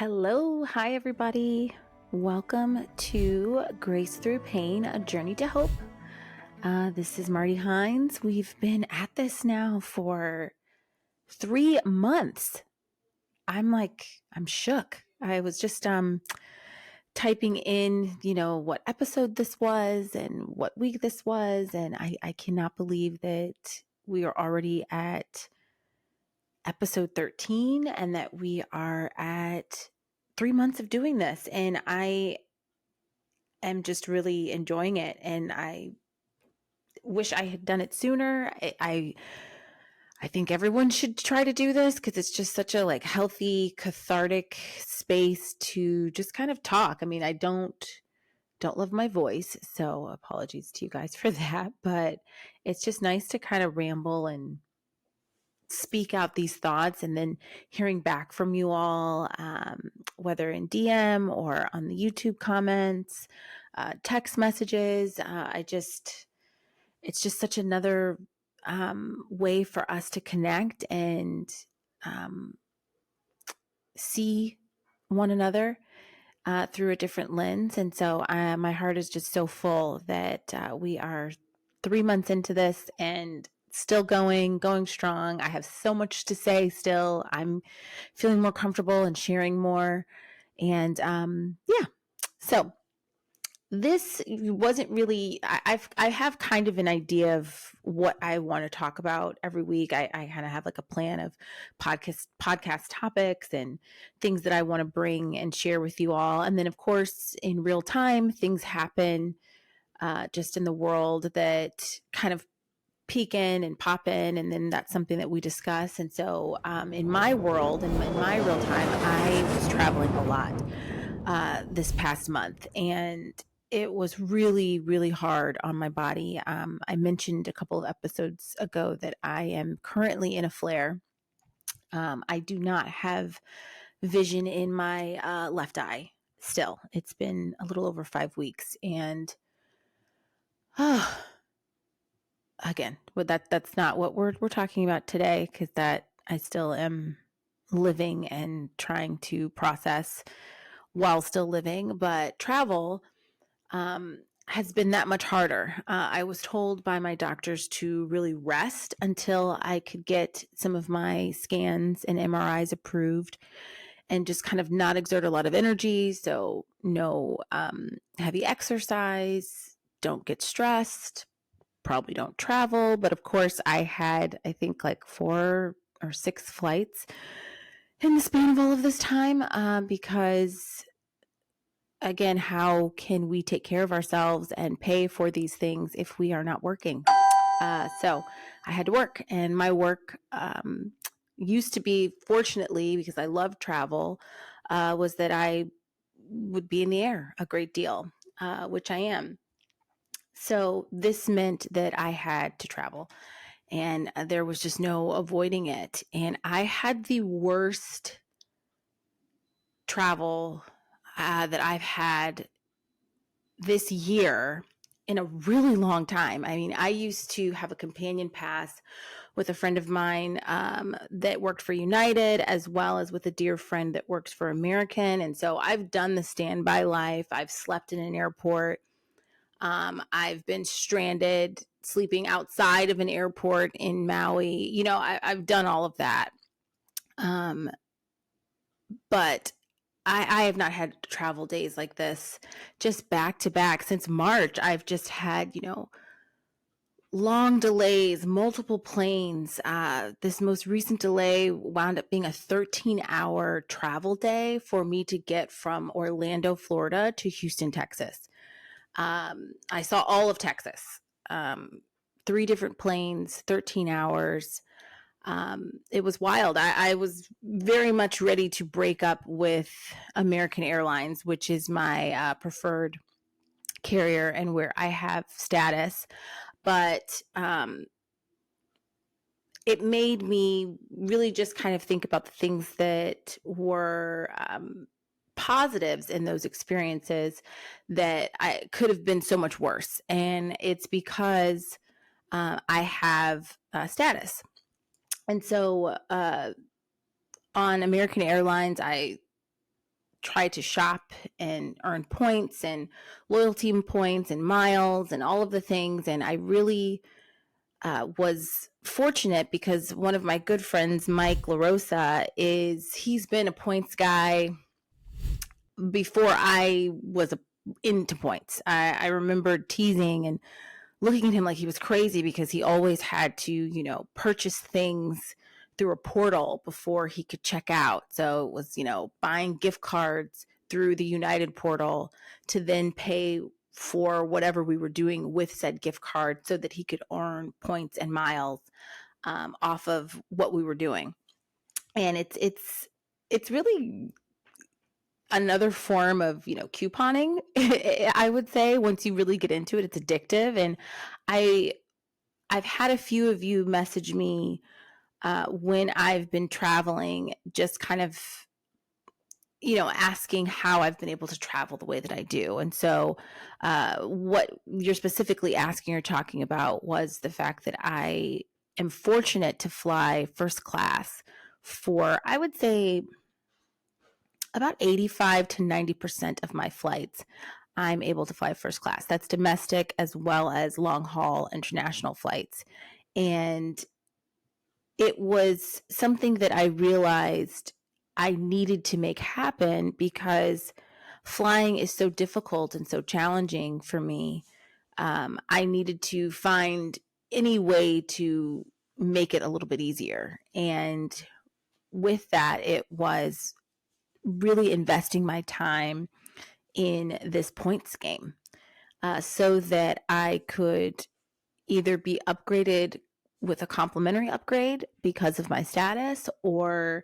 Hello. Hi, everybody. Welcome to Grace Through Pain, a journey to hope. This is Marty Hines. We've been at this now for 3 months. I'm shook. I was just typing in, what episode this was and what week this was. And I cannot believe that we are already at episode 13 and that we are at 3 months of doing this. And I am just really enjoying it. And I wish I had done it sooner. I think everyone should try to do this because it's just such a healthy, cathartic space to just kind of talk. I mean, I don't love my voice, so apologies to you guys for that, but it's just nice to kind of ramble and speak out these thoughts, and then hearing back from you all, whether in DM or on the YouTube comments, text messages. It's just such another way for us to connect and see one another through a different lens. And so my heart is just so full that we are 3 months into this and still going strong. I have so much to say still. I'm feeling more comfortable and sharing more. And so this wasn't really, I have kind of an idea of what I want to talk about every week. I kind of have a plan of podcast topics and things that I want to bring and share with you all. And then of course, in real time, things happen just in the world that kind of peek in and pop in. And then that's something that we discuss. And so in my world, in my real time, I was traveling a lot this past month, and it was really, really hard on my body. I mentioned a couple of episodes ago that I am currently in a flare. I do not have vision in my left eye still. It's been a little over 5 weeks. And again, that's not what we're talking about today, because that I still am living and trying to process while still living. But travel has been that much harder. I was told by my doctors to really rest until I could get some of my scans and MRIs approved, and just kind of not exert a lot of energy. So no heavy exercise, don't get stressed, probably don't travel. But of course, I had, I think, 4 or 6 flights in the span of all of this time because again, how can we take care of ourselves and pay for these things if we are not working? So I had to work, and my work used to be, fortunately, because I love travel, was that I would be in the air a great deal, which I am. So this meant that I had to travel, and there was just no avoiding it. And I had the worst travel that I've had this year in a really long time. I mean, I used to have a companion pass with a friend of mine that worked for United, as well as with a dear friend that works for American. And so I've done the standby life. I've slept in an airport. I've been stranded, sleeping outside of an airport in Maui. I've done all of that. But I have not had travel days like this, just back to back since March. I've just had, long delays, multiple planes. This most recent delay wound up being a 13-hour travel day for me to get from Orlando, Florida to Houston, Texas. I saw all of Texas, 3 different planes, 13 hours. It was wild. I was very much ready to break up with American Airlines, which is my preferred carrier and where I have status. But it made me really just kind of think about the things that were positives in those experiences that I could have been so much worse. And it's because I have status. And so on American Airlines, I try to shop and earn points and loyalty points and miles and all of the things. And I really was fortunate because one of my good friends, Mike LaRosa, he's been a points guy before I was into points. I remember teasing and looking at him like he was crazy because he always had to, purchase things through a portal before he could check out. So it was, buying gift cards through the United portal to then pay for whatever we were doing with said gift card so that he could earn points and miles off of what we were doing. And it's really another form of couponing. I would say once you really get into it, it's addictive. And I've had a few of you message me when I've been traveling, just kind of asking how I've been able to travel the way that I do. And so what you're specifically asking or talking about was the fact that I am fortunate to fly first class for, I would say, about 85 to 90% of my flights. I'm able to fly first class. That's domestic as well as long haul international flights. And it was something that I realized I needed to make happen because flying is so difficult and so challenging for me. I needed to find any way to make it a little bit easier. And with that, it was really investing my time in this points game so that I could either be upgraded with a complimentary upgrade because of my status, or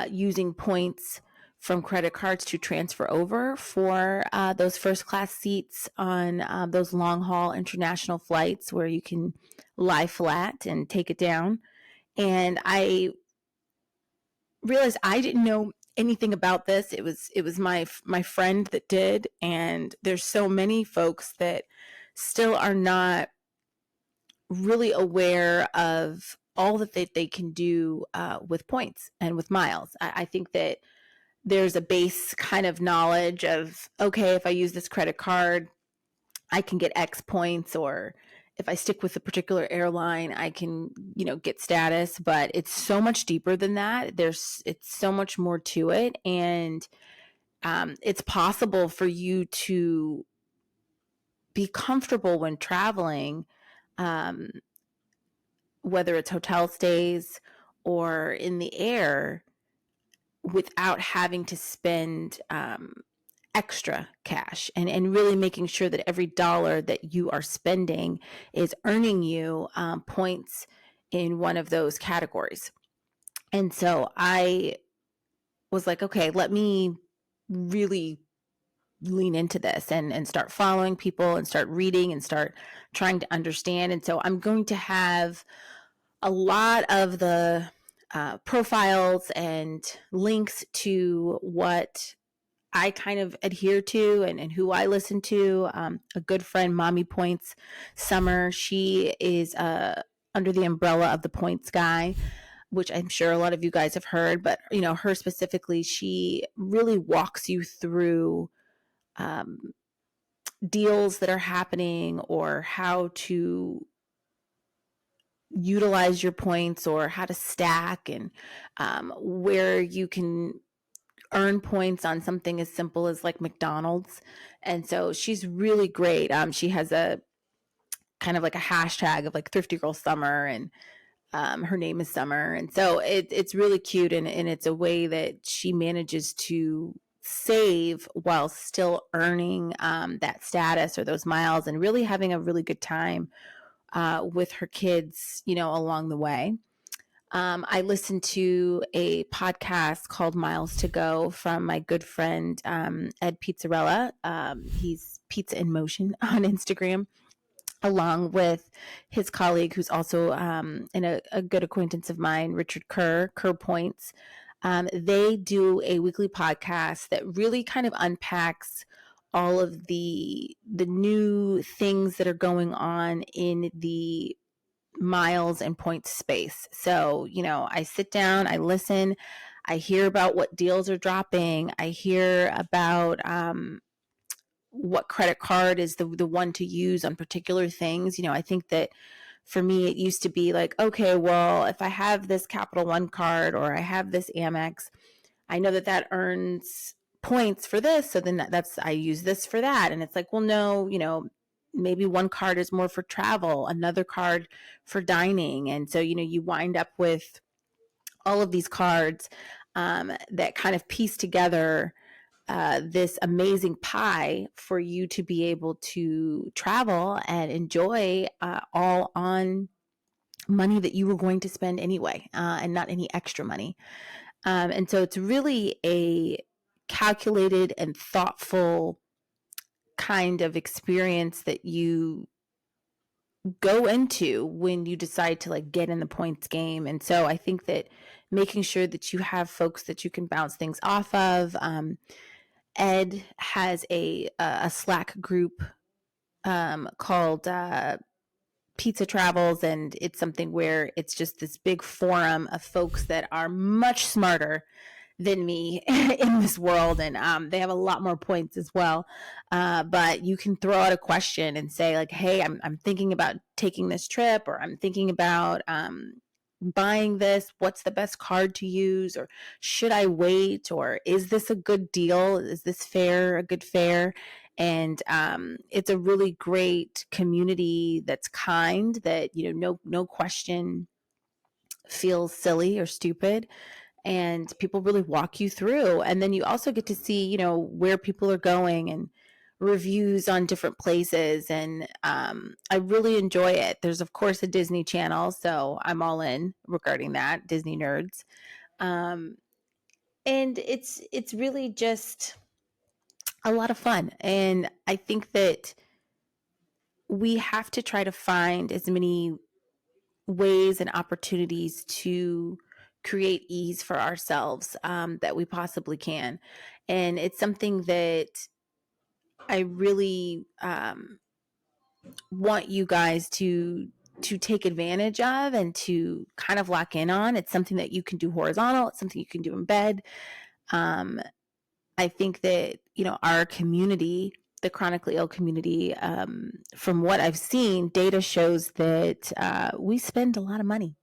using points from credit cards to transfer over for those first class seats on those long haul international flights where you can lie flat and take it down. And I realized I didn't know anything about this. It was my friend that did, and there's so many folks that still are not really aware of all that they can do with points and with miles. I think that there's a base kind of knowledge of, okay, if I use this credit card, I can get X points, or if I stick with a particular airline, I can, get status. But it's so much deeper than that. It's so much more to it. And it's possible for you to be comfortable when traveling, whether it's hotel stays or in the air, without having to spend extra cash, and really making sure that every dollar that you are spending is earning you points in one of those categories. And so I was like, okay, let me really lean into this and start following people and start reading and start trying to understand. And so I'm going to have a lot of the profiles and links to what I kind of adhere to and who I listen to. A good friend, Mommy Points Summer, she is under the umbrella of the Points Guy, which I'm sure a lot of you guys have heard. But her specifically, she really walks you through deals that are happening, or how to utilize your points, or how to stack, and where you can earn points on something as simple as like McDonald's. And so she's really great. She has a kind of like a hashtag of like Thrifty Girl Summer, and her name is Summer. And so it's really cute, and it's a way that she manages to save while still earning that status or those miles, and really having a really good time with her kids, along the way. I listened to a podcast called Miles to Go from my good friend, Ed Pizzarella. He's Pizza in Motion on Instagram, along with his colleague, who's also a good acquaintance of mine, Richard Kerr Points. They do a weekly podcast that really kind of unpacks all of the new things that are going on in the miles and points space. So, I sit down, I listen, I hear about what deals are dropping. I hear about what credit card is the one to use on particular things. I think that for me, it used to be like, okay, well, if I have this Capital One card or I have this Amex, I know that earns points for this. So then I use this for that. And it's like, well, no, maybe one card is more for travel, another card for dining. And so, you wind up with all of these cards that kind of piece together this amazing pie for you to be able to travel and enjoy all on money that you were going to spend anyway, and not any extra money. And so it's really a calculated and thoughtful kind of experience that you go into when you decide to like get in the points game. And so I think that making sure that you have folks that you can bounce things off of. Ed has a Slack group called Pizza Travels, and it's something where it's just this big forum of folks that are much smarter than me in this world, and they have a lot more points as well. But you can throw out a question and say like, "Hey, I'm thinking about taking this trip, or I'm thinking about buying this. What's the best card to use, or should I wait, or is this a good deal? Is this fair? A good fare?" And it's a really great community that's kind, that no question feels silly or stupid, and people really walk you through. And then you also get to see where people are going and reviews on different places, and I really enjoy it. There's of course a Disney Channel, so I'm all in regarding that, Disney nerds. And it's really just a lot of fun, and I think that we have to try to find as many ways and opportunities to create ease for ourselves that we possibly can. And it's something that I really want you guys to take advantage of and to kind of lock in on. It's something that you can do horizontal. It's something you can do in bed. I think that, our community, the chronically ill community, from what I've seen, data shows that we spend a lot of money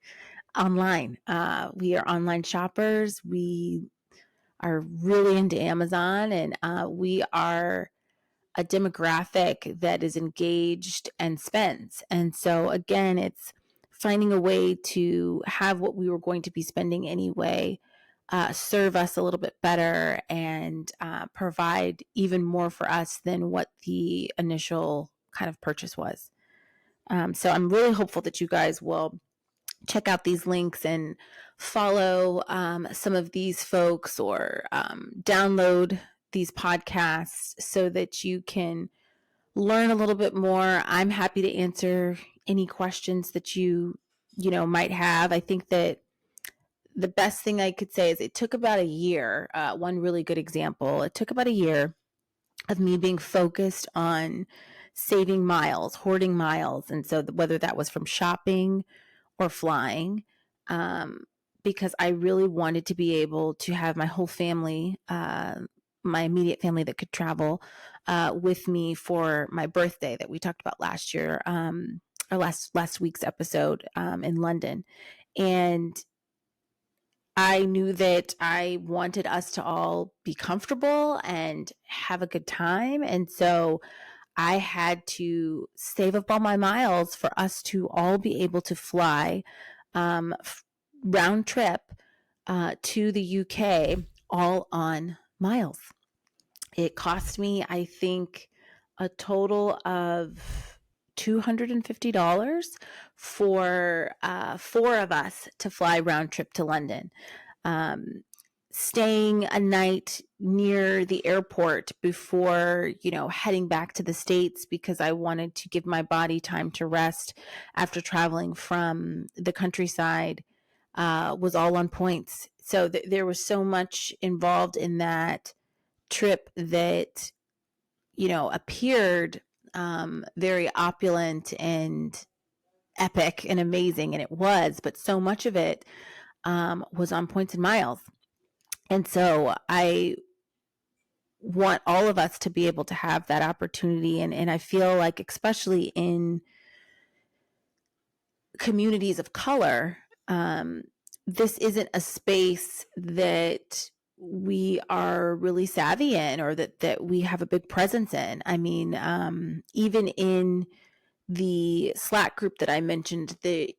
online. We are online shoppers. We are really into Amazon, and we are a demographic that is engaged and spends. And so again, it's finding a way to have what we were going to be spending anyway serve us a little bit better, and provide even more for us than what the initial kind of purchase was. So I'm really hopeful that you guys will check out these links and follow some of these folks, or download these podcasts so that you can learn a little bit more. I'm happy to answer any questions that you might have. I think that the best thing I could say is it took about a year. One really good example, it took about a year of me being focused on saving miles, hoarding miles. And so whether that was from shopping or flying, because I really wanted to be able to have my whole family, my immediate family that could travel with me for my birthday that we talked about last year, or last week's episode in London. And I knew that I wanted us to all be comfortable and have a good time. And so I had to save up all my miles for us to all be able to fly round trip to the UK, all on miles. It cost me, I think, a total of $250 for 4 of us to fly round trip to London. Staying a night near the airport before, heading back to the States, because I wanted to give my body time to rest after traveling from the countryside, was all on points. So there was so much involved in that trip that, appeared very opulent and epic and amazing, and it was, but so much of it was on points and miles. And so I want all of us to be able to have that opportunity. And I feel like, especially in communities of color, this isn't a space that we are really savvy in, or that we have a big presence in. I mean, even in the Slack group that I mentioned, it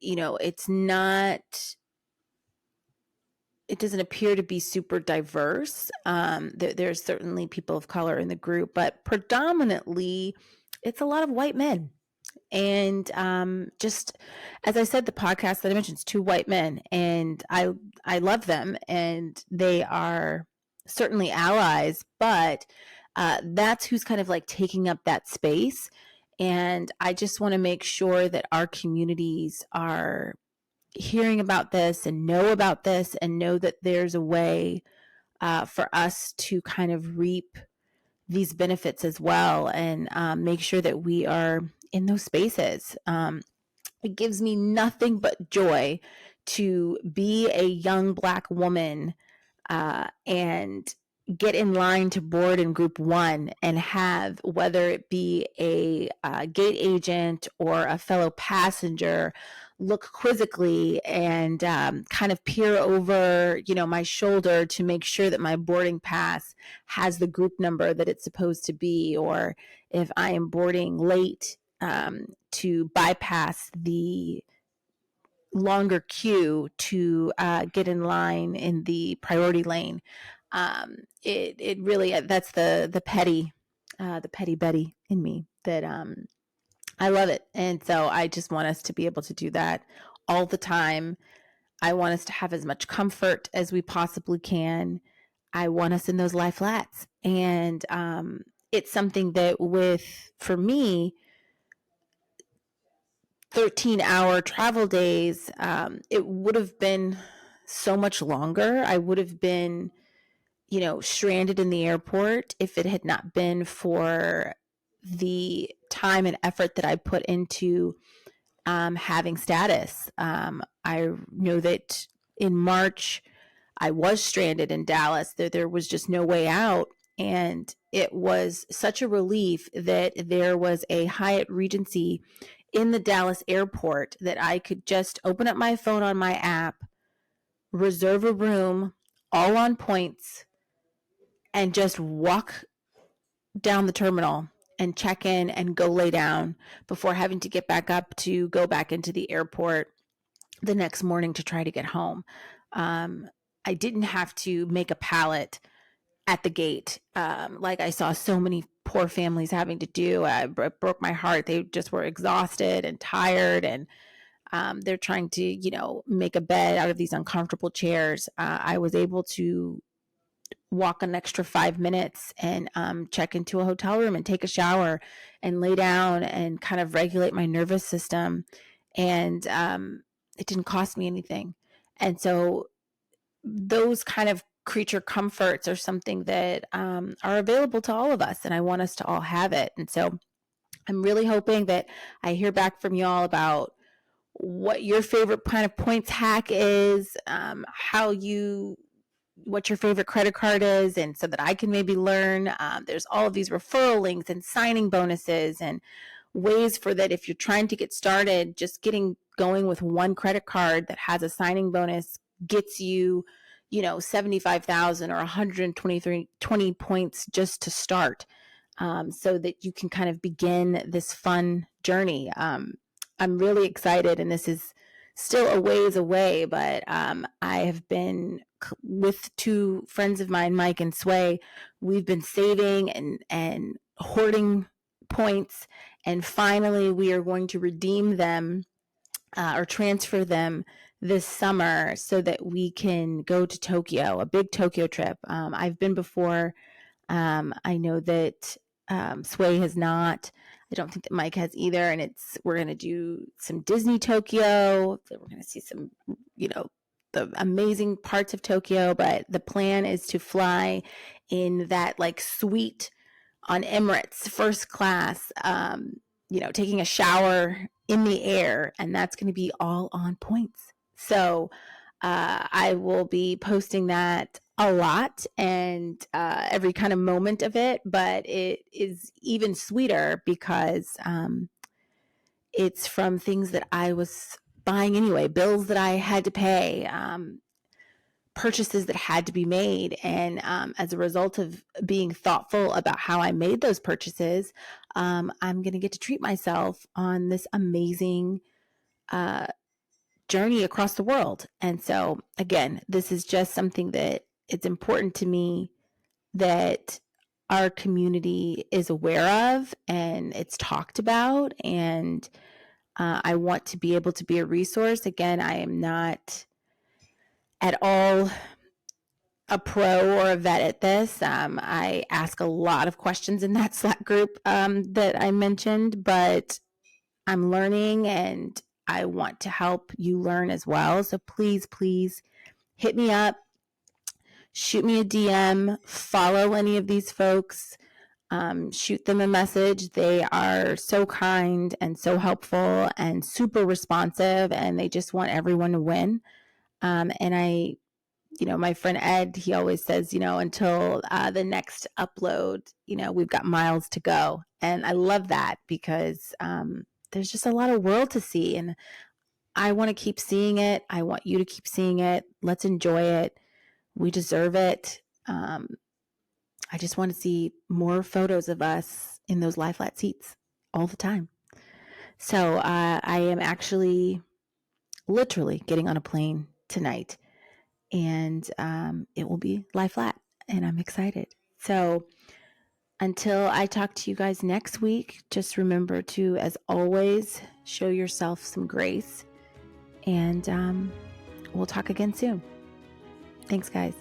doesn't appear to be super diverse. There's certainly people of color in the group, but predominantly it's a lot of white men. And just as I said, the podcast that I mentioned is two white men, and I love them, and they are certainly allies, but that's who's kind of like taking up that space. And I just want to make sure that our communities are hearing about this and know about this, and know that there's a way for us to kind of reap these benefits as well, and make sure that we are in those spaces. It gives me nothing but joy to be a young Black woman and get in line to board in group 1, and have, whether it be a gate agent or a fellow passenger, look quizzically and kind of peer over, my shoulder to make sure that my boarding pass has the group number that it's supposed to be, or if I am boarding late, to bypass the longer queue to get in line in the priority lane. It really, that's the petty Betty in me, that I love it. And so I just want us to be able to do that all the time. I want us to have as much comfort as we possibly can. I want us in those lie flats. And it's something that, for me, 13-hour travel days, it would have been so much longer. I would have been, stranded in the airport if it had not been for the time and effort that I put into having status. I know that in March, I was stranded in Dallas. There was just no way out. And it was such a relief that there was a Hyatt Regency in the Dallas airport that I could just open up my phone on my app, reserve a room, all on points, and just walk down the terminal and check in and go lay down before having to get back up to go back into the airport the next morning to try to get home. I didn't have to make a pallet at the gate, like I saw so many poor families having to do. It broke my heart. They just were exhausted and tired, and they're trying to, make a bed out of these uncomfortable chairs. I was able to walk an extra 5 minutes and check into a hotel room and take a shower and lay down and kind of regulate my nervous system. And it didn't cost me anything. And so those kind of creature comforts are something that are available to all of us, and I want us to all have it. And so I'm really hoping that I hear back from y'all about what your favorite kind of points hack is, what your favorite credit card is, and so that I can maybe learn. There's all of these referral links and signing bonuses and ways for that. If you're trying to get started, just getting going with one credit card that has a signing bonus gets you, 75,000 or 120 points just to start, so that you can kind of begin this fun journey. I'm really excited, and this is still a ways away, but I have been with two friends of mine, Mike and Sway. We've been saving and hoarding points, and finally we are going to redeem them or transfer them this summer so that we can go to Tokyo, a big Tokyo trip. I've been before. I know that Sway has not. I don't think that Mike has either. And we're going to do some Disney Tokyo. We're going to see some, the amazing parts of Tokyo. But the plan is to fly in that like suite on Emirates, first class, taking a shower in the air. And that's going to be all on points. So I will be posting that a lot and every kind of moment of it, but it is even sweeter because it's from things that I was buying anyway, bills that I had to pay, purchases that had to be made. And as a result of being thoughtful about how I made those purchases, I'm going to get to treat myself on this amazing journey across the world. And so, again, this is just something that it's important to me that our community is aware of and it's talked about. And I want to be able to be a resource. Again, I am not at all a pro or a vet at this. I ask a lot of questions in that Slack group that I mentioned, but I'm learning and I want to help you learn as well. So please, please hit me up, shoot me a DM, follow any of these folks, shoot them a message. They are so kind and so helpful and super responsive, and they just want everyone to win. And my friend Ed, he always says, until the next upload, we've got miles to go. And I love that because there's just a lot of world to see. And I want to keep seeing it. I want you to keep seeing it. Let's enjoy it. We deserve it. I just want to see more photos of us in those lie flat seats all the time. So I am actually literally getting on a plane tonight, and it will be lie flat, and I'm excited. So until I talk to you guys next week, just remember to, as always, show yourself some grace, and we'll talk again soon. Thanks, guys.